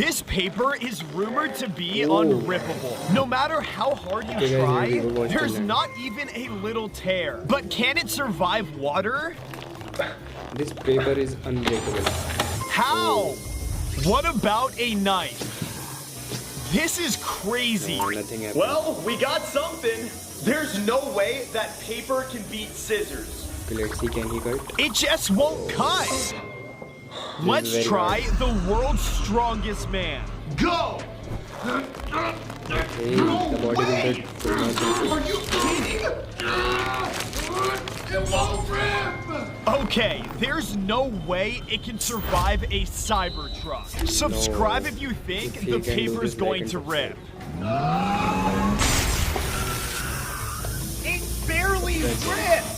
This paper is rumored to be unrippable. No matter how hard you try, there's not even a little tear. But can it survive water? This paper is unbreakable. How? What about a knife? This is crazy. Nothing happened. Well, we got something. There's no way that paper can beat scissors. Okay, let's see, can he cut? It just won't cut. Let's try the world's strongest man. Go! Hey, the bodybuilder could not do it. Are you kidding? It won't rip! Okay, there's no way it can survive a Cybertruck. Subscribe if you think If he the can do paper's this, going I to can rip. It barely ripped!